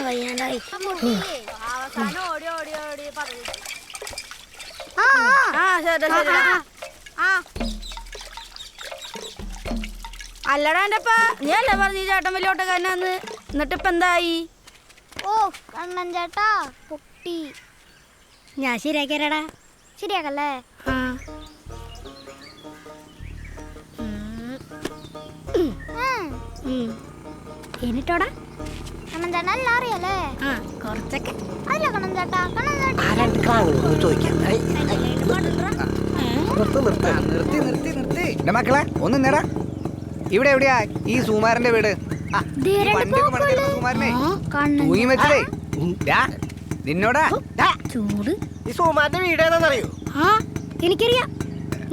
വയ്യാണ്ടായി. അല്ലടാ എന്റെപ്പ നീ അല്ലേ പറഞ്ഞു ചേട്ടൻ വലിയ ഓട്ടക്കാരനാന്ന്. എന്നിട്ടിപ്പ എന്തായി? ഓ കണ്ണൻ ചേട്ടാ പൊട്ടി. ഞാൻ ശരിയാക്കിയടാ. ശരിയാക്കല്ലേ? എന്നിട്ടോടാ കണ്ണൻ ചേട്ടൻ എല്ലാം അറിയല്ലേ? കുറച്ചൊക്കെ. അല്ല കണ്ണൻ ചേട്ടാ, കണ്ണൻ ചേട്ടാ മക്കളെ ഒന്ന് നേടാ. ഇവിടെ എവിടെയാ ഈ സുമാരന്റെ വീട്? തൂങ്ങി വെച്ചതേ നിന്നോടാ. ചൂട് ഈ സുമാരന്റെ വീട് ഏതാണെന്നറിയോ? എനിക്കറിയാം,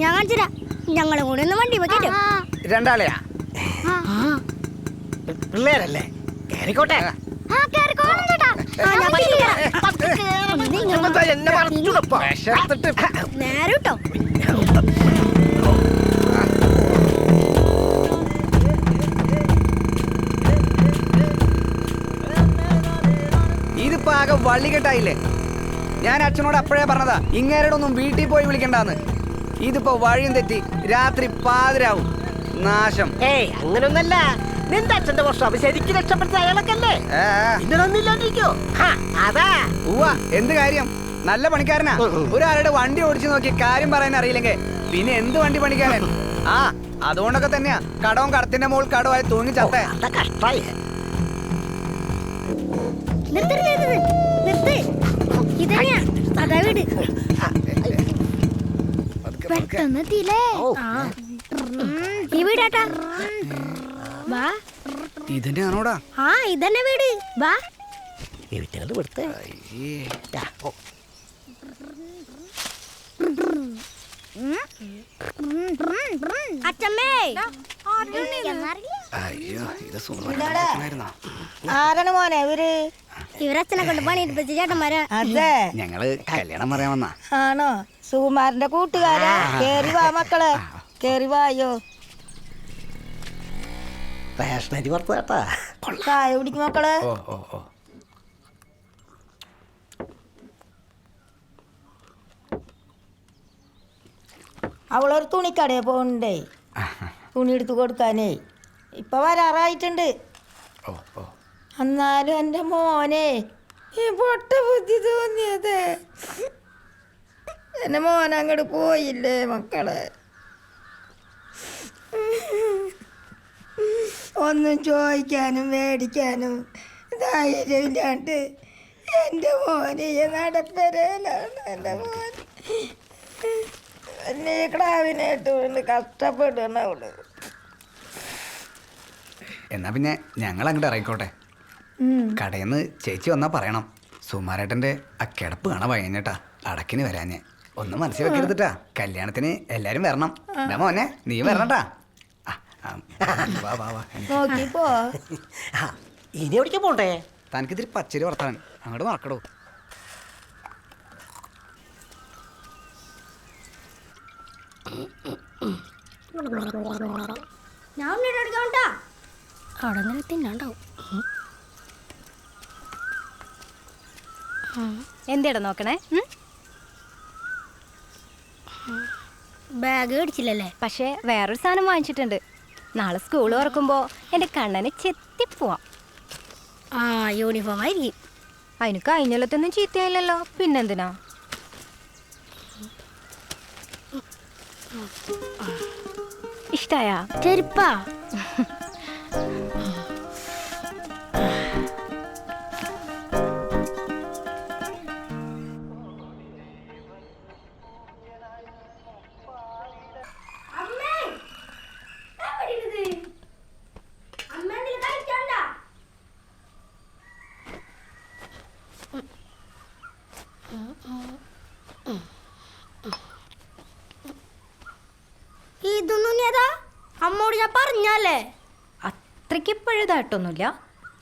ഞാൻ കാണിച്ചുതരാം. ഞങ്ങളെ കൂടെ ഒന്ന് വണ്ടി വെക്കട്ടോ. രണ്ടാളെയാ? പിള്ളേരല്ലേ, കേറിക്കോട്ടെ. നേരോട്ടോ. ഇതിപ്പോ ആകെ വള്ളികെട്ടായില്ലേ. ഞാൻ അച്ഛനോട് അപ്പോഴേ പറഞ്ഞതാ ഇങ്ങേരോടൊന്നും വീട്ടിൽ പോയി വിളിക്കണ്ടാന്ന്. ഇതിപ്പോ വഴിയും തെറ്റി രാത്രി പാതിരാവും. നാശം. ഏയ് അങ്ങനൊന്നല്ല, നിന്റെ അച്ഛന്റെ വർഷം ശരിക്കും രക്ഷപ്പെട്ട അയാളൊക്കെല്ലേ. ഇന്നൊന്നില്ലാണ്ടിരിക്കോ? അതാ. ഉവ്വ, എന്ത് കാര്യം? നല്ല പണിക്കാരനാ. ഒരാളുടെ വണ്ടി ഓടിച്ചു നോക്കി കാര്യം പറയാൻ അറിയില്ലെങ്കിൽ പിന്നെ എന്ത് വണ്ടി പണിക്കാരൻ? ആ അതുകൊണ്ടൊക്കെ തന്നെയാ കടവും കടത്തിന്റെ മോൾ കടവായി തൂങ്ങി ചത്തേ. കഷ്ടായി. പെട്ടെന്ന് ഈ വീടാട്ടാ. വാ. ഇതന്നെയാണോടാ? ആ ഇതന്നെ വീട്. വാ. അച്ഛമ്മേ, അയ്യോ ഇത് ആരാണ് മോനെ ഇവര്? ഇവരച്ഛനെ കൊണ്ട് പണിയെടുപ്പിച്ച ചേട്ടന്മാരാ. അതെ, ഞങ്ങള് കല്യാണം പറയാൻ വന്നാ. ആണോ? സുകുമാരന്റെ കൂട്ടുകാരാ. കേറി വാ മക്കളെ, കേറി വായോ. റേഷനരി പുറത്ത് കേട്ടാ. ചായ കുടിക്കും മക്കളെ. ഓ ഓ ഓ അവളൊരു തുണിക്കടയെ പോകണ്ടേ, തുണി എടുത്ത് കൊടുക്കാനേ. ഇപ്പൊ വരാറായിട്ടുണ്ട്. എന്നാലും എൻ്റെ മോനെ ഈ പൊട്ട ബുദ്ധി തോന്നിയത്. എൻ്റെ മോൻ അങ്ങോട്ട് പോയില്ലേ മക്കളെ. ഒന്നും ചോദിക്കാനും മേടിക്കാനും ധൈര്യമില്ലാണ്ട് എൻ്റെ മോനെ നടപ്പരയിലാണ്. എൻ്റെ മോൻ എന്നെ ക്ലാവിനായിട്ട് കൊണ്ട് കഷ്ടപ്പെടണം അവള്. എന്നാ പിന്നെ ഞങ്ങൾ അങ്ങോട്ട് ഇറങ്ങിക്കോട്ടെ. കടയിന്ന് ചേച്ചി വന്നാ പറയണം സുമാരേട്ടന്റെ ആ കിടപ്പ് കാണാൻ വൈകുന്നേട്ടാ. അടക്കിന് വരാഞ്ഞ് ഒന്നും മനസ്സിൽ വെക്കരുതിട്ടാ. കല്യാണത്തിന് എല്ലാരും വരണം. മോനെ നീ വരണട്ടാ. നോക്കിപ്പോ. ഇനി എവിടേക്ക് പോണ്ടേ? തനിക്കിതിരി പച്ചരി വർത്താൻ അങ്ങോട്ട് മറക്കടോ. ഞാൻ അവിടെ നിന്ന് തിന്നാണ്ടാവും. എന്തേടാ നോക്കണേ? ബാഗ് മേടിച്ചില്ലല്ലേ? പക്ഷേ വേറൊരു സാധനം വാങ്ങിച്ചിട്ടുണ്ട്. നാളെ സ്കൂൾ തുറക്കുമ്പോൾ എൻ്റെ കണ്ണനെ ചെത്തിപ്പോവാം. ആ യൂണിഫോം ആയിരിക്കും. അതിന് കഴിഞ്ഞൊല്ലത്തൊന്നും ചീത്തയായില്ലല്ലോ, പിന്നെന്തിനാ? ഇഷ്ടായാ? ചെരുപ്പാ? ഇതൊന്നും ഏതാ? അമ്മോട് ഞാൻ പറഞ്ഞല്ലേ. അത്രയ്ക്ക് പഴുതായിട്ടൊന്നുമില്ല,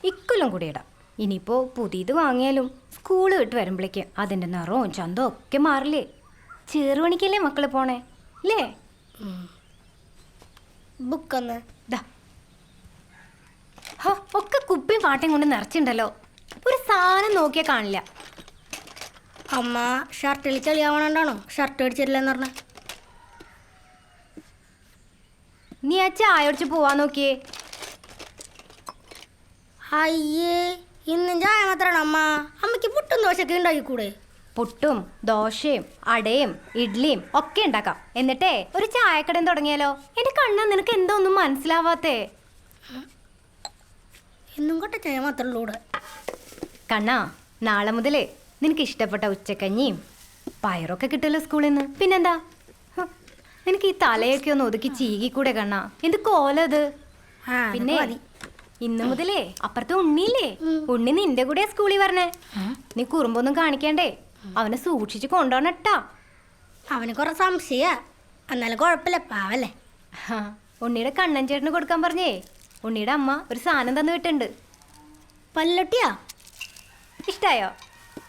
ഇക്കൊല്ലം കൂടി ഇടാം. ഇനിയിപ്പോൾ പുതിയത് വാങ്ങിയാലും സ്കൂൾ വിട്ട് വരുമ്പോഴേക്ക് അതിൻ്റെ നിറവും ചന്തവും ഒക്കെ മാറില്ലേ. ചെറുപണിക്കല്ലേ മക്കൾ പോണേ അല്ലേ? ബുക്കൊന്ന് ഒക്കെ കുപ്പിയും പാട്ടയും കൊണ്ട് നിറച്ചിണ്ടല്ലോ, ഒരു സാധനം നോക്കിയാൽ കാണില്ല. അമ്മ ഷർട്ടിൽ ചെളിയാവണോണ്ടാണോ ഷർട്ട് അടിച്ചിട്ടില്ലെന്ന് പറഞ്ഞ? നീ ആ ചായ ഒടിച്ച് പോവാൻ നോക്കിയേ. അയ്യേ, ഇന്നും ചായ മാത്രമാണ് അമ്മ. അമ്മയ്ക്ക് പുട്ടും ദോശയൊക്കെ ഉണ്ടാക്കിക്കൂടെ? പുട്ടും ദോശയും അടയും ഇഡ്ലിയും ഒക്കെ ഉണ്ടാക്കാം. എന്നിട്ടേ ഒരു ചായക്കടയും തുടങ്ങിയാലോ? എന്റെ കണ്ണാ, നിനക്ക് എന്തോ ഒന്നും മനസ്സിലാവാത്തേ? എന്നും കൊട്ട ചായ മാത്രമേ ഉള്ളൂ. കണ്ണാ, നാളെ മുതലേ നിനക്ക് ഇഷ്ടപ്പെട്ട ഉച്ചക്കഞ്ഞിയും പയറൊക്കെ കിട്ടുമല്ലോ സ്കൂളിൽ നിന്ന്. പിന്നെന്താ, നിനക്ക് ഈ തലയൊക്കെ ഒന്ന് ഒതുക്കി ചീകിക്കൂടെ കണ്ണാ? എന്ത് കോലത്. പിന്നെ ഇന്ന് മുതലേ അപ്പുറത്തെ ഉണ്ണിയില്ലേ, ഉണ്ണി നിന്റെ കൂടെ സ്കൂളിൽ പറഞ്ഞേ. നീ കുറുമ്പൊന്നും കാണിക്കണ്ടേ, അവനെ സൂക്ഷിച്ച് കൊണ്ടുപോണട്ടാ. അവന് കുറെ സംശയ, എന്നാലും കുഴപ്പമില്ല, പാവല്ലേ. ഉണ്ണിയുടെ കണ്ണൻ ചേട്ടന് കൊടുക്കാൻ പറഞ്ഞേ. ഉണ്ണിയുടെ അമ്മ ഒരു സാധനം തന്നു വിട്ടുണ്ട്. പല്ലൊട്ടിയാ? ഇഷ്ടായോ?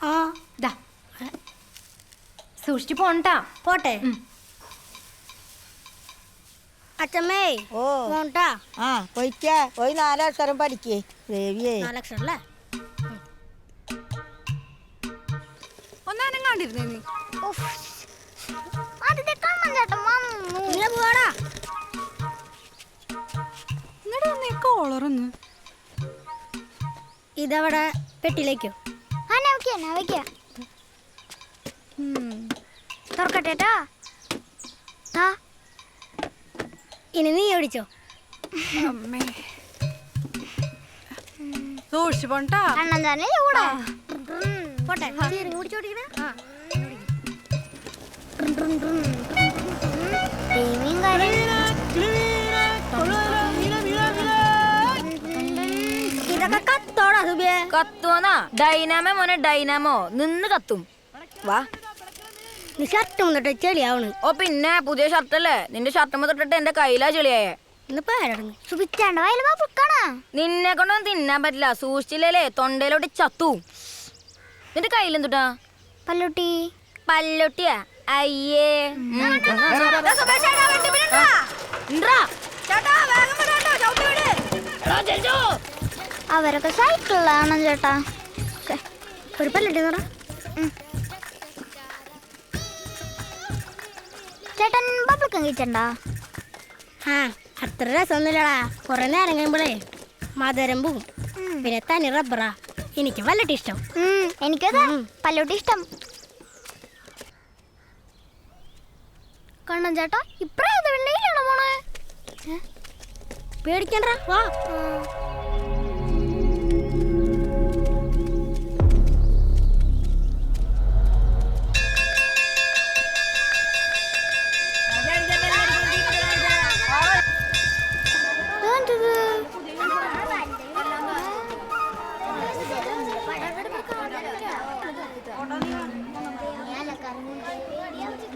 ആ, ദാ സൂക്ഷിച്ചു പോണട്ടാ. പോട്ടെ. അച്ഛമ്മേ, ഓ പോണ്ടാ. ആ പോയിക്കാ, പോയി 4 അക്ഷരം പഠിക്കേ ദേവിയേ. 4 അക്ഷരം അല്ലേ? ഒന്നാനങ്ങാണ്ടിരുന്നേ നീ. ആദ്യത്തെ കണ്ണൻ ചേട്ടൻ വന്നു. ഇങ്ങനെ പോവാടാ. ഇങ്ങോട്ട് വന്നേ, കോളറൊന്ന്. ഇതവിടെ പെട്ടിലേക്കോ? ആ നവയ്ക്ക തുറക്കട്ടെ. ആ ഇനി നീ ഓടിച്ചോ. സൂക്ഷിച്ചു പോണ്ടാ. കണ്ണൻ ചേട്ടനെ ചൂടാ. പോട്ടെ. ഓടിച്ചോടിക്കണേ. ദേവിയും കാര്യം ഇതൊക്കെ കത്തോടാ സുബിയെ. കത്തുവന്നാ ഡൈനാമോ മോനെ, ഡൈനാമോ നിന്ന് കത്തും. വാ. നീ ഷർട്ട് മുന്നിട്ട് ചെളിയാവണ്. ഓ പിന്നെ പുതിയ ഷർട്ടല്ലേ, നിന്റെ ഷർട്ട് തൊട്ടിട്ട് എന്റെ കയ്യിലാ ചെളിയായേ. ഇന്ന് പേരടങ്ങ്. സുബിച്ചാണ്ട് വയലുമാ പുക്കാണാ. നിന്നെ കൊണ്ടൊന്നും തിന്നാൻ പറ്റില്ല, സൂക്ഷിച്ചില്ലേ തൊണ്ടയിലോട്ട് ചത്തു. നിന്റെ കയ്യിലെന്തുട്ടാ? പല്ലുട്ടി. പല്ലൊട്ടിയാ? അയ്യേ. അവരൊക്കെ സൈക്കിളിലാണോ ചേട്ടാ? ഒരു പല്ലട്ടി പറ. ചേട്ടൻ ബബിൾക്കം കഴിച്ചണ്ടാ? ആ, അത്ര രസമൊന്നുമില്ലടാ. കുറെ നേരം കഴിയുമ്പോഴേ മധുരം പോകും. പിന്നെ തനി റബ്ബറാ. എനിക്ക് പല്ലട്ടി ഇഷ്ടം. എനിക്കതാ പല്ലുട്ടി ഇഷ്ടം. കണ്ണൻ ചേട്ടാ, ഇപ്പഴാണ് വെണ്ണയിലാണോ പോണേ? പേടിക്കണ്ട, വാ.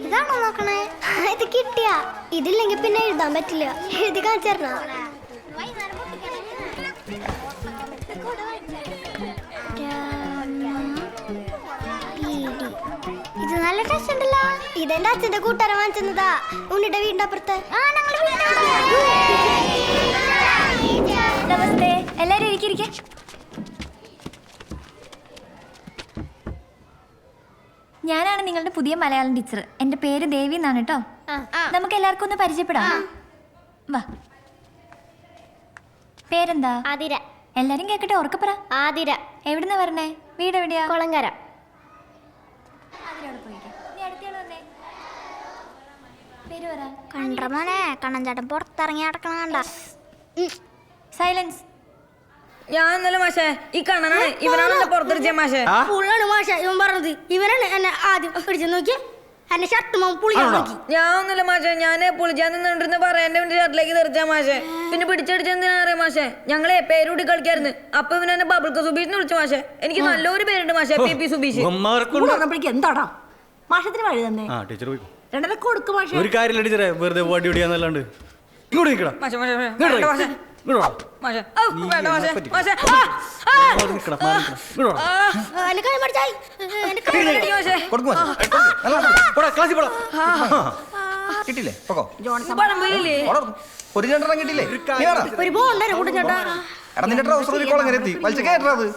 ഇതാണോ നോക്കണേ? ഇത് കിട്ടിയ ഇതില്ലെങ്കിൽ പിന്നെ എഴുതാൻ പറ്റില്ല. എഴുതി കാണിച്ചേരണ. ഇത് നല്ല ടേസ്റ്റ് ഉണ്ടല്ലോ. ഇതെന്റെ അച്ഛന്റെ കൂട്ടുകാരൻ വാങ്ങിച്ചതാ, ഉണ്ണിയുടെ വീടിന്റെ അപ്പുറത്ത്. നമസ്തേ, എല്ലാരും ഇരിക്കെ. ഞാനാണ് നിങ്ങളുടെ പുതിയ മലയാളം ടീച്ചർ. എൻ്റെ പേര് ദേവി എന്നാണ് കേട്ടോ. നമുക്ക് എല്ലാവർക്കും ഒന്ന് പരിചയപ്പെടാം. വാ. പേരെന്താ? ആതിര. എല്ലാരും കേക്കട്ടെ, ഉറക്കപ്പറ. ആതിര. എവിടുന്നാ വരണേ? വീട് എവിടെയാ? കൊളങ്കര. പേര് പറ. കണ്ട മോനെ, കണ്ണൻ ചേട്ടൻ പുറത്തിറങ്ങി നടക്കണ കണ്ട. സൈലൻസ്. ഞാൻ ഇന്നലെ മാഷേ ഈ കണ്ണനാണ്, ഇവനാണ് എന്നെ പുറത്തിരിച്ച മാഷേ. പുള്ളാണ് മാഷ ഇവൻ പറഞ്ഞത്. ഇവനാണ് എന്നെ ആദ്യം പിടിച്ചു നോക്കി എന്റെ ഷർട്ട് പുളിയാൻ നോക്കി. ഞാൻ ഒന്നുമില്ല മാഷേ, ഞാൻ പൊളിച്ചാൻ നിന്നിരുന്ന് പറയാൻ എന്റെ ഷർട്ടിലേക്ക് തെറിച്ചാ മാഷേ. പിന്നെ പിടിച്ചടിച്ചെന്തിനാ അറിയാം മാഷേ, ഞങ്ങളെ പേരൂടി കളിക്കായിരുന്നു. അപ്പൊ ഇവൻ എന്നെ ബബിൾക്ക സുബീഷ് വിളിച്ചു മാഷേ. എനിക്ക് നല്ലൊരു പേരുണ്ട് മാഷേ, പി സുബീഷ്. എന്താടാ മാഷത്തിന് വഴി തന്നെ? രണ്ടര കൊടുക്കും മാഷേ. ഒരു കാര്യമില്ല ടീച്ചറെ, വെറുതെ വടി ഓടിയാന്നല്ലാണ്ട്. ഇങ്ങോട്ട് നിൽക്കടാ. മാഷേ മാഷേ വേണ്ട മാഷേ. മാഷേ വേണ്ട മാഷേ. മാഷേ എന്നെ കൈ മടിച്ചായി. എന്റെ കൈ പേടി മാഷേ. കിട്ടില്ലേ? പഴം പോയില്ലേ? ഒരു രണ്ടെണ്ണം കിട്ടിയില്ലേ? നീ പറ. ഒരു ബോണ്ടനെ കൂട്ടും ചേട്ടാ. എടാ നിന്റെ ട്രൗസർ ഒരു കുളം എത്തി വലിച്ച കേട്ടാ അത്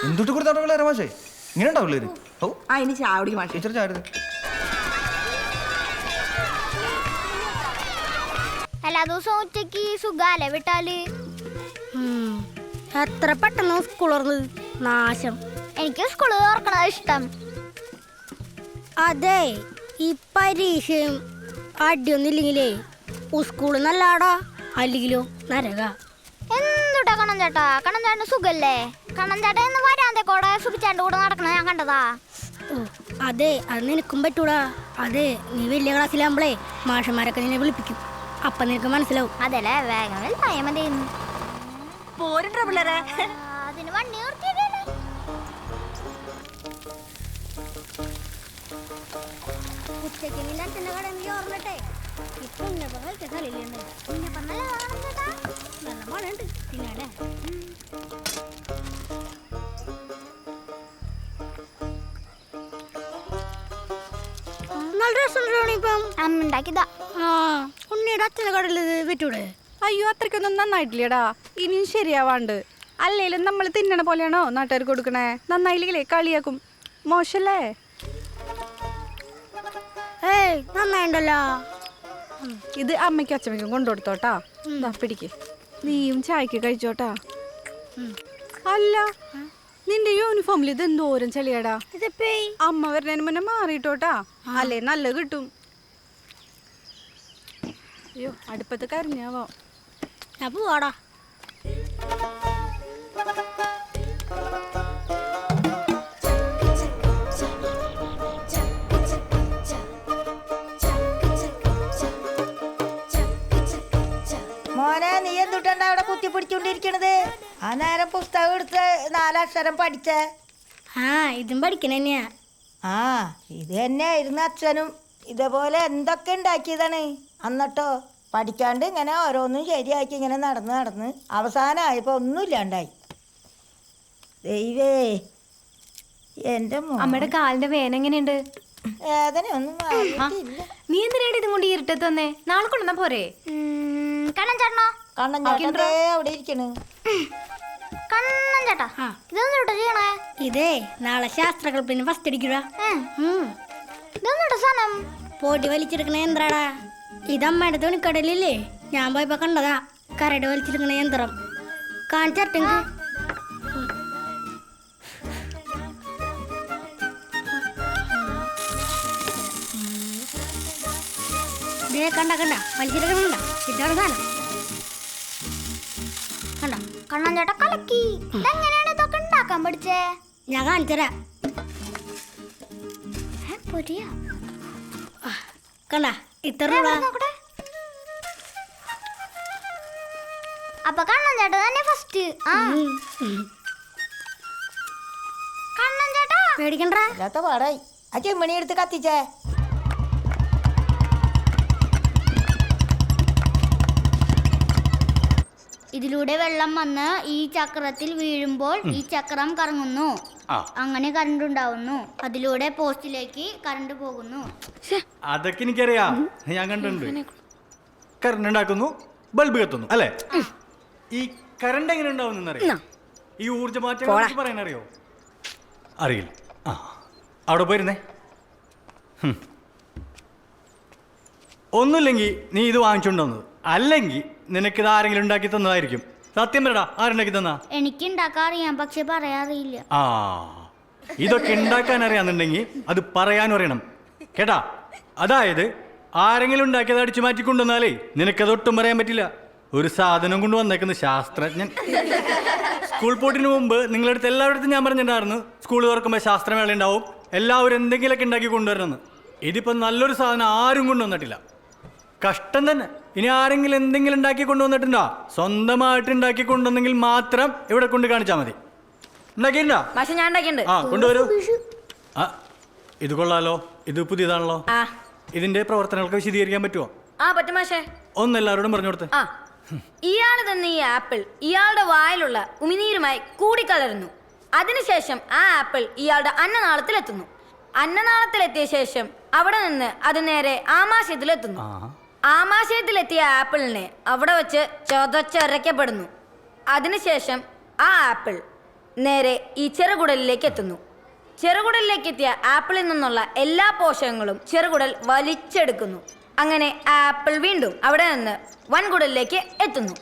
എന്തൊട്ട് കൊടുത്താട്ടോ പിള്ളേരെ മാഷേ ഇങ്ങനെ ഉണ്ടാവും പിള്ളേര്. ഓ ഇനി ചാവടി മാഷി. ടീച്ചർ ചാടുന്നത് എല്ലാ ദിവസവും ഉച്ചക്ക് സുഖാലേ വിട്ടാല്. എത്ര പെട്ടെന്ന് സ്കൂൾ തുറന്നത്. നാശം. എനിക്ക് സ്കൂള് തുറക്കണത് ഇഷ്ടം. അതെ, ഈ പരീക്ഷയും അടിയൊന്നും ഇല്ലെങ്കിലേ സ്കൂള് നല്ലാടാ, അല്ലെങ്കിലോ നരക. എന്തുട്ടാ കണ്ണൻ ചേട്ടാ? കണ്ണൻ ചേട്ടന് സുഖല്ലേ? കണ്ണൻ ചേട്ടൻ ഇന്ന് വരാന്തേക്കോടെ സുഖിച്ചാണ്ട് കൂടെ നടക്കണ ഞാൻ കണ്ടതാ. അതെ, അത് നിനക്കും പറ്റൂടാ. അതെ, നീ വലിയ ക്ലാസ്സിലാകുമ്പളേ മാഷന്മാരൊക്കെ നിന്നെ വിളിപ്പിക്കും. അപ്പൊ നിനക്ക് മനസ്സിലാവും. അതല്ലേ വേഗം വലുതായ മതിയെന്ന്. പോരുണ്ടോ പിള്ളേരെ? അതിന് വണ്ടി നിർത്തിയിട്ടാണ്. ഉച്ചയ്ക്ക് നിന്റെ അച്ഛൻ്റെ കട എനിക്ക് ഓർമ്മട്ടെ. ഇപ്പൊ ഉന്നപ്പം കഴിക്കാൻ കളിയില്ലുണ്ട്. ഉന്നപ്പം നല്ലതാ കണ്ണൻ ചേട്ടാ. നല്ല മഴയുണ്ട് തിന്നാലേ. നല്ല രസമുണ്ടോ ഇപ്പം? അമ്മ ഉണ്ടാക്കിയതാ. ആ, ഉണ്ണിയുടെ അച്ഛൻ്റെ കടയിൽ വിറ്റൂടെ? അയ്യോ അത്രയ്ക്കൊന്നും നന്നായിട്ടില്ലടാ. ഇനിയും ശരിയാവാണ്ട്. അല്ലേലും നമ്മൾ തിന്നണ പോലെയാണോ നാട്ടുകാർ കൊടുക്കണേ? നന്നായില്ലെങ്കിലേ കളിയാക്കും. മോശല്ലേ? ഏയ് നന്നായിണ്ടല്ലോ. ഇത് അമ്മയ്ക്കും അച്ഛമ്മയ്ക്കും കൊണ്ടുകൊടുത്തോട്ടാ. എന്താ പിടിക്ക്. നീയും ചായക്ക് കഴിച്ചോട്ടാ. അല്ല നിന്റെ യൂണിഫോമിൽ ഇത് എന്തോരം ചെളിയാടാ. അമ്മ വരുന്നതിന് മുന്നേ മാറിയിട്ടോട്ടാ, അല്ലേ നല്ല കിട്ടും. അയ്യോ അടുപ്പത്ത് കരിഞ്ഞാവോ. ഞാൻ പോവാടാ. മോനെ നീ എന്തുട്ടാ അവിടെ കുത്തി പിടിച്ചോണ്ടിരിക്കണത്? ആ നേരം പുസ്തകം എടുത്ത് 4 അക്ഷരം പഠിച്ചേ. ആ, ഇതും പഠിക്കണ തന്നെയാ. ആ ഇത് തന്നെയായിരുന്നു അച്ഛനും. ഇതേപോലെ എന്തൊക്കെ ഉണ്ടാക്കിയതാണ്. എന്നിട്ടോ പഠിക്കാണ്ട് ഇങ്ങനെ ഓരോന്നും ശരിയാക്കി ഇങ്ങനെ നടന്ന് അവസാനമായപ്പോൾ ഒന്നുമില്ലാണ്ടായി. ദൈവേ എൻ്റെ അമ്മയുടെ കാലിന്റെ വേന എങ്ങനെയുണ്ട്? വേദനയൊന്നും മാറിയിട്ടില്ല. നീ എന്തിനാണ് ഇതും കൊണ്ട് ഇരുട്ടത്ത് വന്നേ? നാളെ കൊണ്ടുവന്നാ പോരെ? കണ്ണൻ ചേട്ടനോ? കണ്ണൻ ചേട്ടൻ അവിടെ ഇരിക്കണ്. കണ്ണൻ ചേട്ടാ ഇതൊന്നും ചെയ്യണേ. ഇതേ നാളെ ശാസ്ത്രകൽപ്പിന് ഫസ്റ്റ് അടിക്കുക. ഇതൊന്നും സാധനം പോട്ടി വലിച്ചെടുക്കണ യന്ത്രാടാ. ഇതമ്മയുടെ തുണിക്കടലില്ലേ, ഞാൻ പോയപ്പോ കണ്ടതാ. കരട് വലിച്ചെടുക്കണ യന്ത്രം കാണിച്ചെങ്കിൽ കണ്ട വലിച്ചെടുക്കണ ഇതാണ് സാധനം. കണ്ട കണ്ണൻ ചേട്ടാ കലക്കി. ഇതെങ്ങനെയാണ് ഇതൊക്കെ ഉണ്ടാക്കാൻ പഠിച്ചേ? ഞാൻ കാണിച്ചരാ. കണ്ട ഇത്ര അപ്പൊ കണ്ണൻ ചേട്ടാ തന്നെ ഫസ്റ്റ്. കണ്ണൻ ചേട്ടാ പേടിക്കണ്ട. ഇല്ലാത്ത പാടായി. ആ ചെമ്മണി എടുത്ത് കത്തിച്ചേ. ഇതിലൂടെ വെള്ളം വന്ന് ഈ ചക്രത്തിൽ വീഴുമ്പോൾ ഈ ചക്രം കറങ്ങുന്നു. അങ്ങനെ കറണ്ട് ഉണ്ടാവുന്നു. അതിലൂടെ പോസ്റ്റിലേക്ക് കറണ്ട് പോകുന്നു. അതൊക്കെ എനിക്കറിയാം, ഞാൻ കണ്ടിട്ടുണ്ട്. കറണ്ട് ഉണ്ടാക്കുന്നു, ബൾബ് കത്തുന്നു അല്ലേ? ഈ കറണ്ട് എങ്ങനെ ഉണ്ടാവുന്ന അറിയാം? ഈ ഊർജ്ജ മാറ്റം പറയാൻ അറിയോ? അറിയില്ല. ആ അവിടെ പോയിരുന്നേ. ഒന്നുമില്ലെങ്കിൽ നീ ഇത് വാങ്ങിച്ചുകൊണ്ടുവന്നത്, അല്ലെങ്കിൽ നിനക്കിത് ആരെങ്കിലും ഉണ്ടാക്കി തന്നതായിരിക്കും. സത്യം പറയടാ, ആരുണ്ടാക്കി തന്നാ? എനിക്ക് ഉണ്ടാക്കാൻ അറിയാം, പക്ഷെ പറയാറില്ല. ആ ഇതൊക്കെ ഉണ്ടാക്കാൻ അറിയാന്നുണ്ടെങ്കിൽ അത് പറയാനും അറിയണം കേട്ടാ. അതായത് ആരെങ്കിലും ഉണ്ടാക്കിയത് അടിച്ചു മാറ്റിക്കൊണ്ടുവന്നാലേ നിനക്കതൊട്ടും പറയാൻ പറ്റില്ല. ഒരു സാധനം കൊണ്ട് വന്നേക്കുന്ന ശാസ്ത്രജ്ഞൻ. സ്കൂൾ പോട്ടിന് മുമ്പ് നിങ്ങളടുത്ത് എല്ലായിടത്തും ഞാൻ പറഞ്ഞിട്ടുണ്ടായിരുന്നു, സ്കൂൾ തുറക്കുമ്പോൾ ശാസ്ത്രമേള ഉണ്ടാവും, എല്ലാവരും എന്തെങ്കിലുമൊക്കെ ഉണ്ടാക്കി കൊണ്ടുവരണമെന്ന്. ഇതിപ്പോൾ നല്ലൊരു സാധനം ആരും കൊണ്ടുവന്നിട്ടില്ല. കഷ്ടം തന്നെ. ഇനി ആരെങ്കിലും എന്തെങ്കിലും ഉണ്ടാക്കി കൊണ്ടുവന്നിട്ടുണ്ടോ? സ്വന്തമായിട്ട് ഉണ്ടാക്കി കൊണ്ടുവന്നെങ്കിൽ മാത്രം ഇവിടെ കൊണ്ട് കാണിച്ചാൽ മതി. ഉണ്ടാക്കിയിട്ടുണ്ടോ? പക്ഷെ ഞാൻ ഉണ്ടാക്കിയിട്ടുണ്ട്. ആ കൊണ്ടുവരൂ. ആ ഇത് കൊള്ളാലോ, ഇത് പുതിയതാണല്ലോ. ഇതിന്റെ പ്രവർത്തനങ്ങൾക്ക് വിശദീകരിക്കാൻ പറ്റുമോ? ആ പറ്റും മാഷേ. ഒന്നെല്ലാവരോടും പറഞ്ഞു കൊടുത്ത്. ആ ഇയാൾ തന്നെ ഈ ആപ്പിൾ ഇയാളുടെ വായിലുള്ള ഉമിനീരുമായി കൂടിക്കലരുന്നു. അതിനുശേഷം ആ ആപ്പിൾ ഇയാളുടെ അന്നനാളത്തിലെത്തുന്നു. അന്നനാളത്തിലെത്തിയ ശേഷം അവിടെ നിന്ന് അത് നേരെ ആമാശയത്തിലെത്തുന്നു. ആമാശയത്തിലെത്തിയ ആപ്പിളിനെ അവിടെ വെച്ച് ചതച്ചരയ്ക്കപ്പെടുന്നു. അതിനുശേഷം ആ ആപ്പിൾ നേരെ ഈ ചെറുകുടലിലേക്ക് എത്തുന്നു. ചെറുകുടലിലേക്ക് എത്തിയ ആപ്പിളിൽ നിന്നുള്ള എല്ലാ പോഷകങ്ങളും ചെറുകുടൽ വലിച്ചെടുക്കുന്നു. അങ്ങനെ ആപ്പിൾ വീണ്ടും അവിടെ നിന്ന് വൻകുടലിലേക്ക് എത്തുന്നു.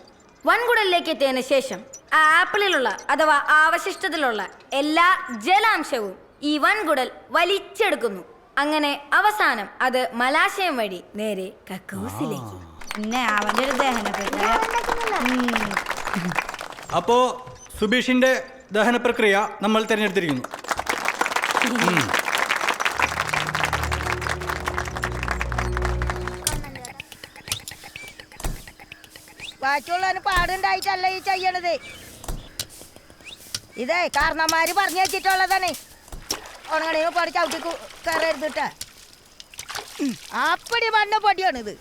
വൻകുടലിലേക്ക് എത്തിയതിനു ശേഷം ആ ആപ്പിളിലുള്ള അഥവാ അവശിഷ്ടത്തിലുള്ള എല്ലാ ജലാംശവും ഈ വൻകുടൽ വലിച്ചെടുക്കുന്നു. അങ്ങനെ അവസാനം അത് മലാശയം വഴി നേരെ കക്കൂസിലേക്ക്. പിന്നെ അവന്റെ ഒരു ദഹനപ്രക്രിയ. അപ്പോ സുബീഷിന്റെ ദഹന പ്രക്രിയ നമ്മൾ തിരഞ്ഞെടുത്തിരിക്കുന്നു. ബാക്കിയുള്ളവന് പാടുണ്ടായിട്ടല്ല ഈ ചെയ്യണത്. ഇതേ കാരണന്മാര് പറഞ്ഞു വെച്ചിട്ടുള്ളതാണ്. ഉണങ്ങണയോ പാടി ചവിട്ടി കയറരുതിട്ട. അപ്പടി മണ്ണ പൊടിയാണിത്.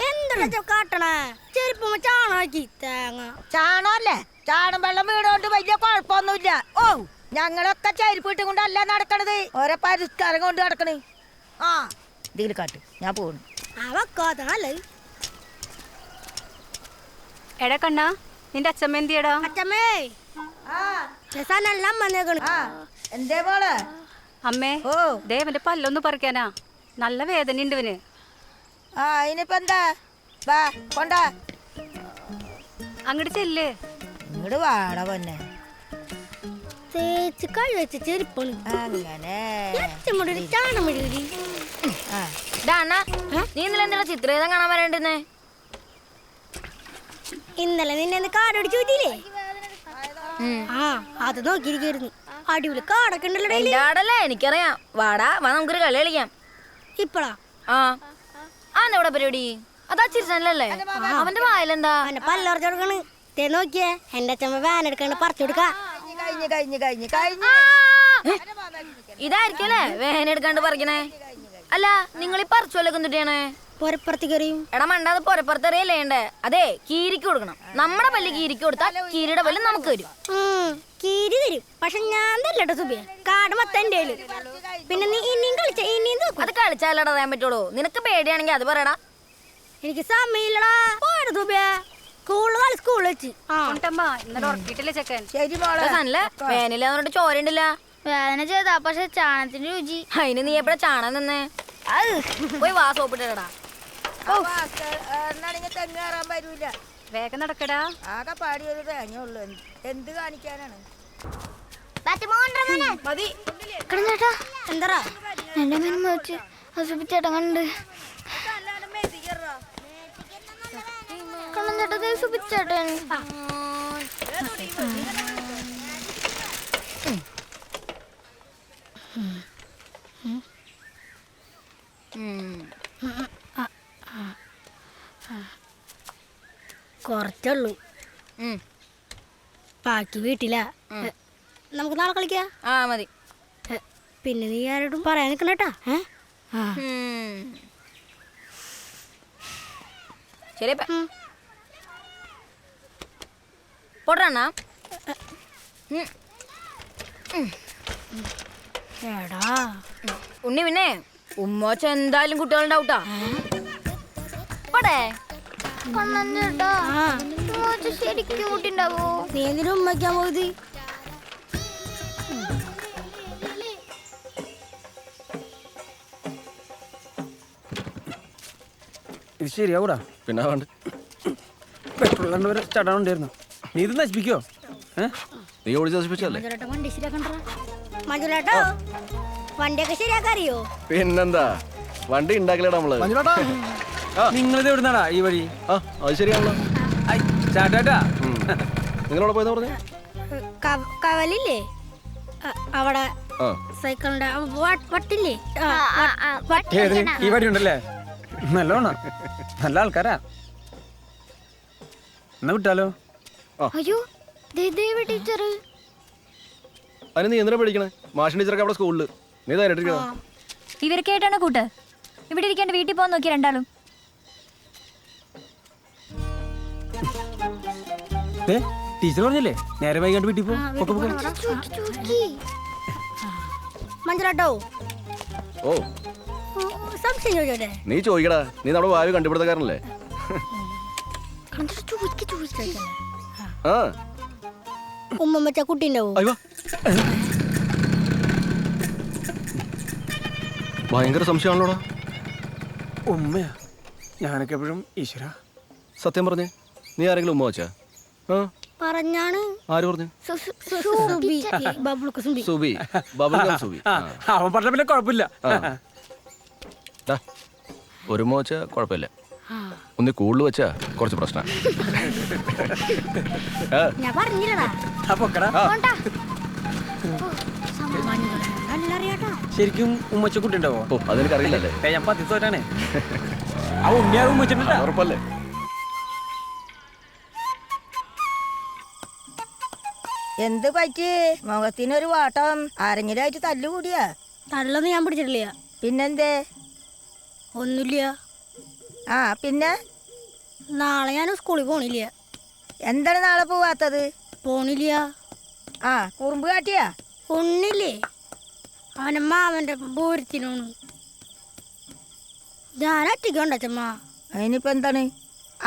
എന്താ കാട്ടണേ? ചെരുപ്പം ചാണാക്കി തേങ്ങ. ചാണല്ലേ? ചാണം വെള്ളം വീണോണ്ട് വലിയ കുഴപ്പമൊന്നുമില്ല. ഓ, ഞങ്ങളൊക്കെ ചെരുപ്പ് ഇട്ടും കൊണ്ടല്ല നടക്കണത്. ഓരോ പരിഷ്കാരം കൊണ്ട് നടക്കണേ. ആ, ഇതിൽ കാട്ട്, ഞാൻ പോണു. അവക്കാതല്ലേ എടാ കണ്ണാ, നിന്റെ അച്ഛമ്മ എന്തിയടാ? അച്ഛമ്മേ രസാനെല്ലാം വന്നേക്കണ്. എന്തേ മോളെ? അമ്മേ, ഓ, ദേവന്റെ പല്ലൊന്ന് പറിക്കാനാ. നല്ല വേദന ഉണ്ട് ഇവന്. ആ, ഇനിയിപ്പോ എന്താ? വാ, കൊണ്ടാ അങ്ങോട്ട് ചെല്ല്. ഇങ്ങോട്ട് വാട പൊന്നെ. തേച്ച് കഴിവെച്ച് ചെരുപ്പാണ്. അങ്ങനെ അച്ഛമ്മയുടെ ഒരു ചാണം മെഴുകി. നീ ഇന്നലെ എന്താണ് ചിത്രഗീതം കാണാൻ വരേണ്ടുന്നേ? ഇന്നലെ നിന്നെ കാടടിച്ചു പറ്റിയില്ലേ? ആ, അത് നോക്കിയിരിക്കായിരുന്നു. അടിപൊളി കാടൊക്കെ ഉണ്ടല്ലോ. എന്റെ ആടല്ലേ, എനിക്കറിയാം. വാടാ, വാ നമുക്കൊരു കളി കളിക്കാം. ഇപ്പളാ? ആ, എവിടെ പരിപാടി? അതാ ചിരിച്ചല്ലേ? അവന്റെ വായിലെന്താ? അവന്റെ പല്ലറച്ചു കൊടുക്കണ്. തേ നോക്കിയേ, എന്റെ അച്ഛമ്മ വാൻ എടുക്കാണ്ട് പറിച്ചു കൊടുക്ക. ഇതായിരിക്കല്ലേ വേനെടുക്കാണ്ട് പറിക്കണേ? അല്ല, നിങ്ങൾ ഈ പറിച്ചു വല്ലൊക്കെ എന്തിട്ടാണ്? പൊരപ്പുറത്ത് കയറിയും. എടാ മണ്ടാത് പൊരപ്പുറത്തെറിയല്ലേണ്ടേ? അതെ, കീരിക്ക് കൊടുക്കണം. നമ്മുടെ പല്ല് കീരിക്ക് കൊടുത്താൽ കീരിയുടെ പല്ല് നമുക്ക് തരും. കീരി തരും, പക്ഷെ ഞാൻ തരല്ലോ സുബിയ. കാട് മൊത്തം എന്റെ കയ്യില്. പിന്നെ നീ ഇനിയും കളിച്ച ഇനിയും നോക്കും. അത് കളിച്ചാലടാ അറിയാൻ പറ്റുള്ളൂ. നിനക്ക് പേടിയാണെങ്കിൽ അത് പറയടാ. എനിക്ക് സമയമില്ലടാ. പോയടാ സുബിയ. സ്കൂളിൽ വെച്ച്. ഇന്നലെ ഉറക്കിയിട്ടില്ലേ ചെക്കൻ? ശരി മോളെ. വേനില്ല പറഞ്ഞിട്ട് ചോരണ്ടില്ല. വേദന ചെയ്താ പക്ഷെ ചാണകത്തിന്റെ രുചി. അതിന് നീ എപ്പോഴാ ചാണകം നിന്നേ? പോയി വാ സോപ്പിട്ടടാ. തെങ്ങ് കയറാൻ പറ്റൂല. വേഗം നടക്കടാ. ആകെ പാടിയൊരു തേങ്ങയുള്ളൂ. എന്ത് കാണിക്കാനാണ്? മതി. ചേട്ടാ, എന്താ എന്റെ മീൻ വെച്ച് സുബിച്ചേട്ടൻ കണ്ട്. കണ്ണൻ സുബിച്ചേട്ടൻ കുറച്ചുള്ളൂ. ബാക്കി വീട്ടിലാ. നമുക്ക് നാളെ കളിക്കാം. ആ മതി. പിന്നെ നീ ആരോടും പറയാൻ നിൽക്കണേട്ടാ. ശരി പോട്ടണ്ണ. എടാ ഉണ്ണി, പിന്നെ ഉമ്മോച്ച എന്തായാലും കുട്ടികളുണ്ടാവൂട്ടാ. പോടേ കണ്ണൻ ചേട്ടാ, ശരിക്കും കുട്ടിണ്ടാവോ? നീ എന്തിനും ഉമ്മയ്ക്കാൻ പോയത്? ഇത് ശരിയാവൂടാ. പിന്നെ വേണ്ട പെട്രോൾ വരെ ചടാനുണ്ടായിരുന്നു. നീ ഇത് നശിപ്പിക്കോ? നീ ഓടിച്ച് നശിപ്പിച്ചല്ലേ? വണ്ടി ശരിയാക്കണ്ടോ മഞ്ജുലേട്ടോ? വണ്ടിയൊക്കെ ശരിയാക്കാറിയോ? പിന്നെന്താ, വണ്ടി ഉണ്ടാക്കലേടാ നമ്മള്. നിങ്ങളിത് എവിടുന്നാടാ ഈ വഴി? അത് ശരിയാണല്ലോ. ചാട്ടാ, നിങ്ങളവിടെ പോയെന്ന് പറഞ്ഞേ? കവലില്ലേ അവിടെ സൈക്കിളിന്റെ വട്ടില്ലേ? ഈ വഴി ഉണ്ടല്ലേ? നല്ലോണം നല്ല ആൾക്കാരാ. എന്നാ വിട്ടാലോ? അയ്യോ, ടീച്ചർ. അതിന് നീ എന്തിനാ പേടിക്കണേ? മാഷിന്റെ ടീച്ചറൊക്കെ അവിടെ സ്കൂളില്. നീ ധൈര്യമായിട്ടിരിക്കണോ? ഇവർക്കായിട്ടാണ് കൂട്ട്. ഇവിടെ ഇരിക്കാണ്ട് വീട്ടിൽ പോകാൻ നോക്കി രണ്ടാളും. ടീച്ചർ പറഞ്ഞില്ലേ നേരെ വൈകാണ്ട് വീട്ടിൽ പോ. മഞ്ജുലേട്ടോ, ഓ സംശയം ചോദിച്ചോട്ടെ? നീ ചോദിക്കടാ, നീ നമ്മുടെ വായു കണ്ടുപിടുത്തക്കാരനല്ലേ? ആ ഉമ്മ വെച്ച കുട്ടീണ്ടാവോ? അയ്യോ ഭയങ്കര സംശയമാണല്ലോടാ. ഉമ്മയാ? ഞാനൊക്കെ എപ്പോഴും ഈശ്വര. സത്യം പറഞ്ഞേ, നീ ആരെങ്കിലും ഉമ്മ വെച്ചാ? ആ പറഞ്ഞാണ്. ആര് പറഞ്ഞു? സുബി. ബബ്ലുക്ക് സുബി. സുബി, ബബിൾ സുബി. അവൻ പറഞ്ഞ പിന്നെ കുഴപ്പമില്ല. ഡാ, ഒരു ഉമ്മ വെച്ചാ കുഴപ്പമില്ല, ഒന്ന് കൂടുതൽ വെച്ചാ കുറച്ച് പ്രശ്നം. ഞാൻ പറഞ്ഞില്ലടാ. നല്ല അറിയാട്ടോ. ശരിക്കും ഉമ്മച്ച കുട്ടി ഉണ്ടാവോ? ഓ അതെനിക്കറിയില്ലല്ലേ. ഞാൻ പത്തിത്തോറ്റാണേ. ആ ഉണ്ണിയാ ഉമ്മച്ചിട്ടുണ്ടാ? ഉറപ്പല്ലേ? എന്ത് പറ്റി? മുഖത്തിനൊരു വാട്ടം. ആരെങ്കിലും ആയിട്ട് തല്ലുകൂടിയാ? തള്ളൊന്നും ഞാൻ പിടിച്ചിട്ടില്ല. പിന്നെന്തേ? ഒന്നുമില്ല. ആ പിന്നെ നാളെ ഞാൻ സ്കൂളിൽ പോണില്ല. എന്താണ് നാളെ പോവാത്തത്? പോണില്ല. ആ കുറുമ്പ് കാട്ടിയാ? ഒന്നില്ലേ, അവൻ്റെ മാമൻ്റെ പൂരത്തിനോണ്. ഞാൻ ഒറ്റയ്ക്ക് അച്ഛമ്മ. അതിനിപ്പോ എന്താണ്?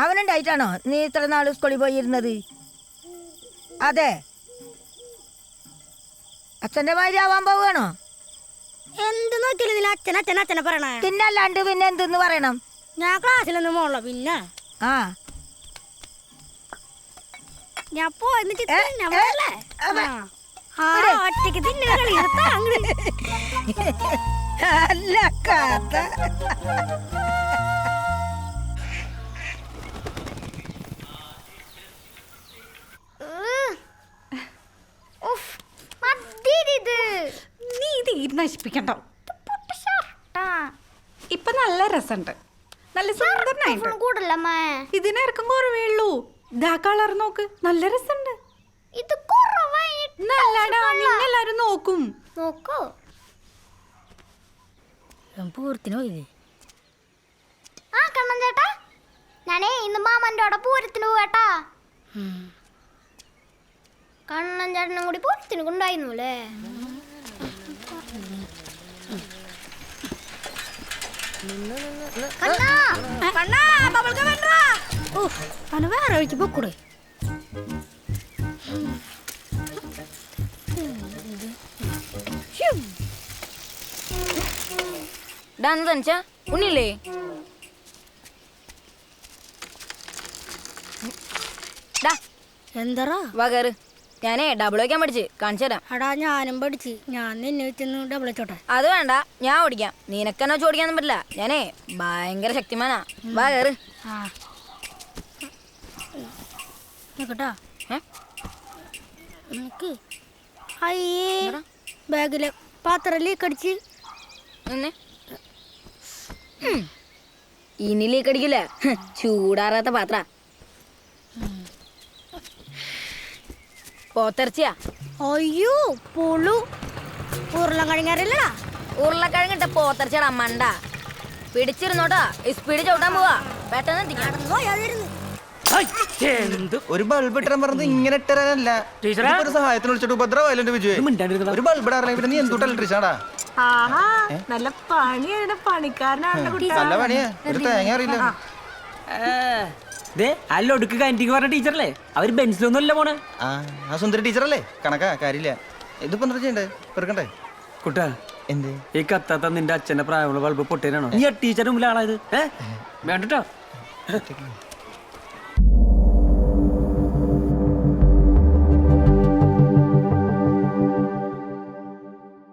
അവനുണ്ടായിട്ടാണോ നീ ഇത്ര നാൾ സ്കൂളിൽ പോയിരുന്നത്? അതെ, അച്ഛൻ്റെ മാതിരി ആവാൻ പോവുകയാണോ? എന്ത് നോക്കിയാലും ഇതിൽ അച്ഛൻ അച്ഛൻ അച്ഛനെ പറയണേ. പിന്നല്ലാണ്ട് പിന്നെ എന്തെന്ന് പറയണം? ഞാൻ ക്ലാസ്സിലൊന്നും പോണല്ലോ. പിന്നെ ആ ഞാൻ പോയെന്ന് ഒറ്റയ്ക്ക് തിന്നെ കളി അല്ല കഥ. നീ ഇത് നശിപ്പിക്കണ്ടോ? ഇപ്പൊ നല്ല രസമുണ്ട്, നല്ല സുന്ദരനായിട്ട്. കൂടല്ലമ്മേ, ഇതിനിറക്കം കുറവേ ഉള്ളൂ. ഇതാ കളർ നോക്ക്, നല്ല രസമുണ്ട്. ഇത് കുറവായിട്ട് നല്ലടാ, നിന്നെല്ലാരും നോക്കും. നോക്കൂ. പൂരത്തിന് പോയില്ലേ? ആ കണ്ണൻ ചേട്ടാ, ഞാനേ ഇന്ന് മാമൻ്റെ അവിടെ പൂരത്തിന് പോകട്ടാ. കണ്ണൻ ചേട്ടനും കൂടി പൂരത്തിന് കൊണ്ടായിരുന്നു അല്ലേ? വേറെ വഴിക്ക് പൊക്കൂടെ? ഡാൻസ് ഉണ്ണില്ലേ? എന്താ വകറ്, ഞാനേ ഡബിൾ വയ്ക്കാൻ പഠിച്ച് കാണിച്ചു തരാം. അടാ ഞാനും പഠിച്ച്. ഞാൻ നിന്നെ വെച്ചൊന്ന് ഡബിൾ വെച്ചോട്ടെ? അത് വേണ്ട, ഞാൻ ഓടിക്കാം. നിനക്കെന്നെ ചോടിക്കാനൊന്നും പറ്റില്ല. ഞാനേ ഭയങ്കര ശക്തിമാനാ. വകറ്. നോക്കട്ടാ. അയ്യേ, ബാഗിലെ പാത്രം ലീക്ക് അടിച്ച്. ഇനി ലീക്ക് അടിക്കില്ല, ചൂടാറാത്ത പാത്ര. പോത്തിറച്ചിയാ? അയ്യോ പുളു. ഉരുളക്കിഴങ്ങറില്ലടാ. ഉരുളക്കിഴങ്ങിട്ട പോത്തിറച്ചിയാടാ മണ്ട. പിടിച്ചിരുന്നോട്ടാ, സ്പീഡ് ചവിട്ടാൻ പോവാ. പെട്ടെന്ന് എത്തിക്കാം. ഒരു ബൾബ് ഇട്ടാൻ പറഞ്ഞത് ഇങ്ങനെ ഇട്ടരാനല്ല. ഒരു സഹായത്തിന് വിളിച്ചിട്ട് ഉപദ്രവം വിജയ്. ഒരു ബൾബ് ഇടാറില്ല, പിന്നെ നീ എന്തുട്ടാ ഇലക്ട്രീഷാടാ? നല്ല പണിയാണ്, പണിക്കാരനാണ്. നല്ല പണിയാ, ഒരു തേങ്ങ അറിയില്ല. അല്ലൊടുക്ക് കയറ്റിക്ക് പറഞ്ഞ ടീച്ചറല്ലേ? അവര് ബെഞ്ചിലൊന്നും അല്ല പോണേ. ആ സുന്ദരി ടീച്ചറല്ലേ? കണക്കാ കാര്യമില്ല. ഇതിപ്പോ എന്താ ചെയ്യണ്ടേ? പെറുക്കണ്ടേ? കുട്ടാ, എന്ത് ഈ കത്താത്ത നിന്റെ അച്ഛന്റെ പ്രായമുള്ള ബൾബ് പൊട്ടേനാണോ? നീ ആ ടീച്ചറിന്റെ മുമ്പിൽ ആളായത്? വേണ്ടട്ടോ.